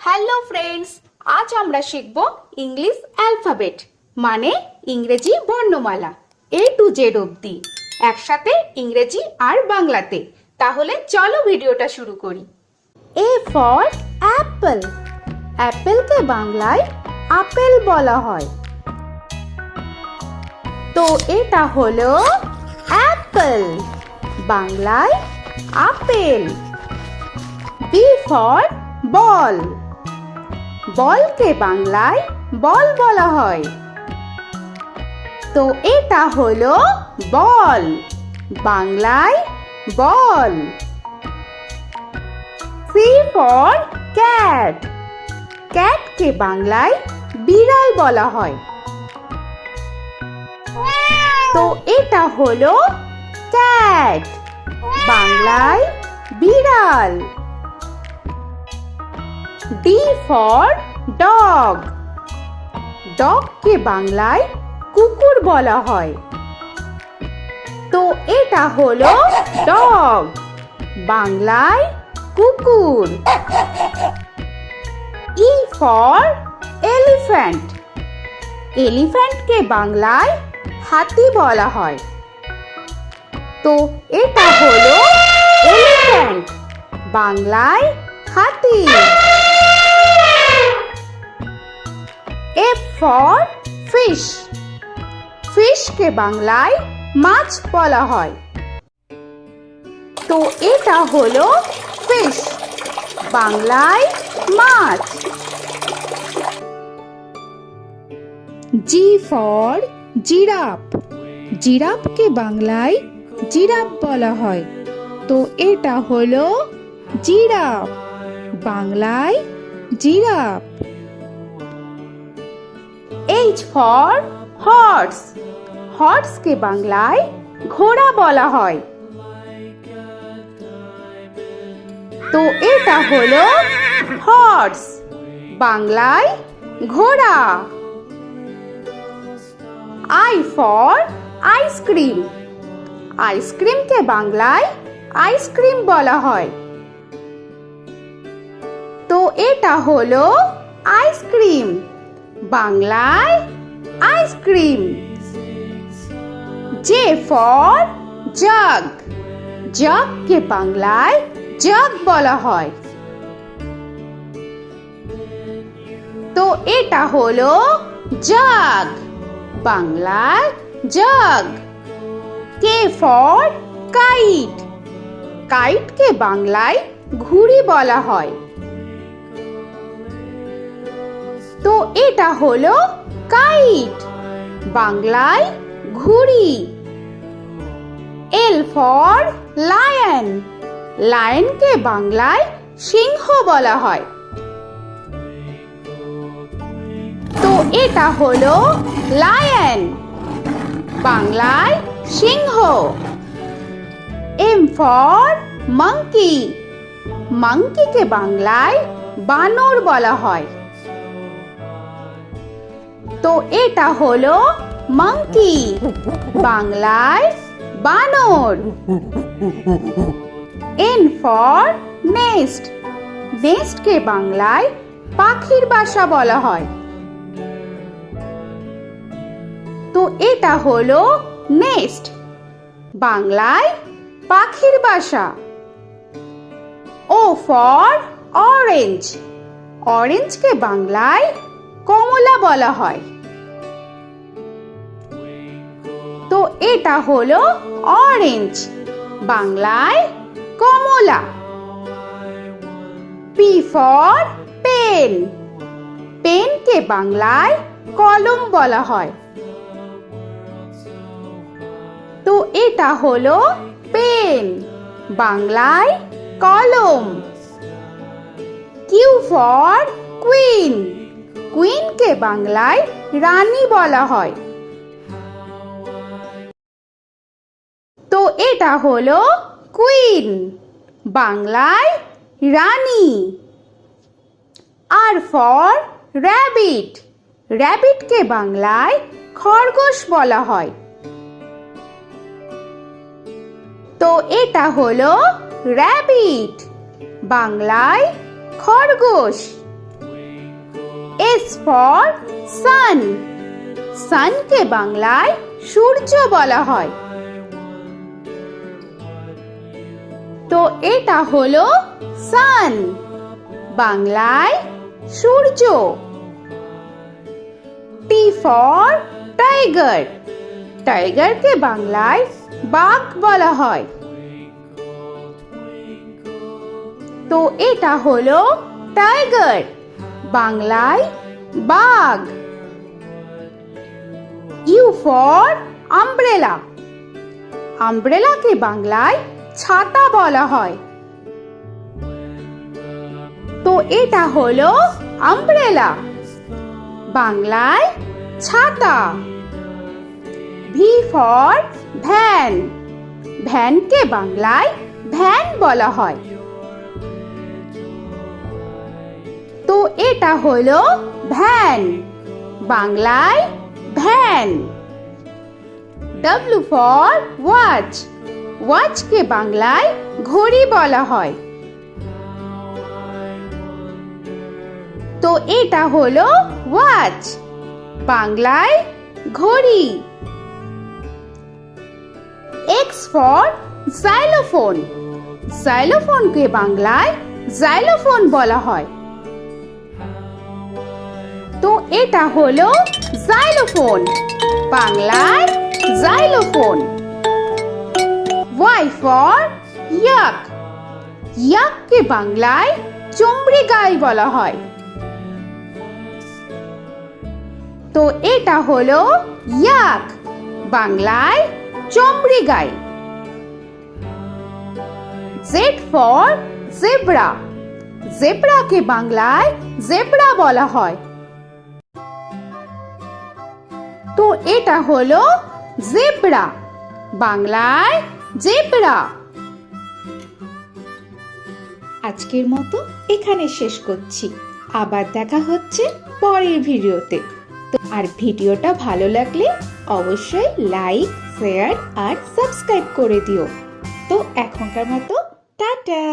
Hello friends, আজ আমরা শিখব ইংলিশ অ্যালফাবেট মানে ইংরেজি বর্ণমালা A to Z অবধি একসাথে ইংরেজি আর বাংলাতে। তাহলে চলো ভিডিওটা শুরু করি। A for Apple. অ্যাপেলকে বাংলায় আপেল বলা হয়, তো এটা হলো অ্যাপল, বাংলায় আপেল। B for বল। বলকে বাংলায় বল বলা হয়, তো এটা হলো বল, বাংলায় বল। C for cat. ক্যাটকে বাংলায় বিড়াল বলা হয়, তো এটা হলো ক্যাট, বাংলায় বিড়াল। D for dog. ডগকে বাংলায় কুকুর বলা হয়, তো এটা হলো ডগ, বাংলায় কুকুর। E for elephant. এলিফ্যান্টকে বাংলায় হাতি বলা হয়, তো এটা হলো এলিফ্যান্ট, বাংলায় হাতি। F for fish. ফিশকে বাংলায় মাছ বলা হয়, তো এটা হলো ফিশ, বাংলায় মাছ। G for giraffe. জিরাফকে বাংলায় জিরাফ বলা হয়, তো এটা হলো জিরাফ, বাংলায় জিরাফ। H for horse. হর্সকে বাংলায় ঘোড়া বলা হয়, তো এটা হলো হর্স, বাংলায় ঘোড়া। I for ice cream. আইসক্রিমকে বাংলায় আইসক্রিম বলা হয়, তো এটা হলো আইসক্রিম, বাংলায় আইসক্রিম। J for jug. জাগকে বাংলায় জাগ বলা হয়, তো এটা হলো জাগ, বাংলায় জাগ। K for kite. কাইটকে বাংলায় ঘুড়ি বলা হয়, তো এটা হলো কাইট, বাংলায় ঘুড়ি। L for lion. লায়নকে বাংলায় সিংহ বলা হয়, তো এটা হলো লায়ন, বাংলায় সিংহ। M for monkey. মাঙ্কিকে বাংলায় বানর বলা হয়, তো এটা হলো মাঙ্কি, বাংলায় বানর। N for nest. নেস্টকে বাংলায় পাখির বাসা বলা হয়, তো এটা হলো নেস্ট, বাংলায় পাখির বাসা। O for orange. অরেঞ্জকে বাংলায় কমলা বলা হয়, তো এটা হলো অরেঞ্জ, বাংলায় কমলা। P for pen. পেনকে বাংলায় কলম বলা হয়, তো এটা হলো পেন, বাংলায় কলম। Q for queen. কুইনকে বাংলায় রানী বলা হয়, তো এটা হলো কুইন, বাংলায় রানী। R for rabbit. র‍্যাবিটকে বাংলায় খরগোশ বলা হয়, তো এটা হলো র‍্যাবিট, বাংলায় খরগোশ। S for sun. সানকে বাংলায় সূর্য বলা হয়। তো এটা হলো সান, বাংলায় সূর্য। T for tiger. টাইগারকে বাংলায় বাঘ বলা হয়। তো এটা হলো টাইগার, বাংলায় বাঘ। U for umbrella. আমব্রেলাকে বাংলায় ছাতা বলা হয়। তো এটা হলো আমব্রেলা, বাংলায় ছাতা। V for van. ভ্যানকে বাংলায় ভ্যান বলা হয়। তো এটা হলো ভ্যান, বাংলায় ভ্যান। W for watch. ওয়াচকে বাংলায় ঘড়ি বলা হয়। তো এটা হলো ওয়াচ, বাংলায় ঘড়ি। X for xylophone. xylophone-কে বাংলায় জাইলোফোন বলা হয়। তো এটা হলো জাইলোফোন, বাংলায় জাইলোফোন। Y for yak. ইয়াককে বাংলায় চমড়ি গাই বলা হয়। তো এটা হলো ইয়াক, বাংলায় চমড়ি গাই। Z for zebra. জেব্রাকে বাংলায় জেব্রা বলা হয়। তো এটা হলো জেব্রা, বাংলায় জেব্রা। আজকের মতো এখানে শেষ করছি। আবার দেখা হচ্ছে পরের ভিডিওতে। তো আর ভিডিওটা ভালো লাগলে অবশ্যই লাইক, শেয়ার আর সাবস্ক্রাইব করে দিও। তো এখনকার মতো টাটা।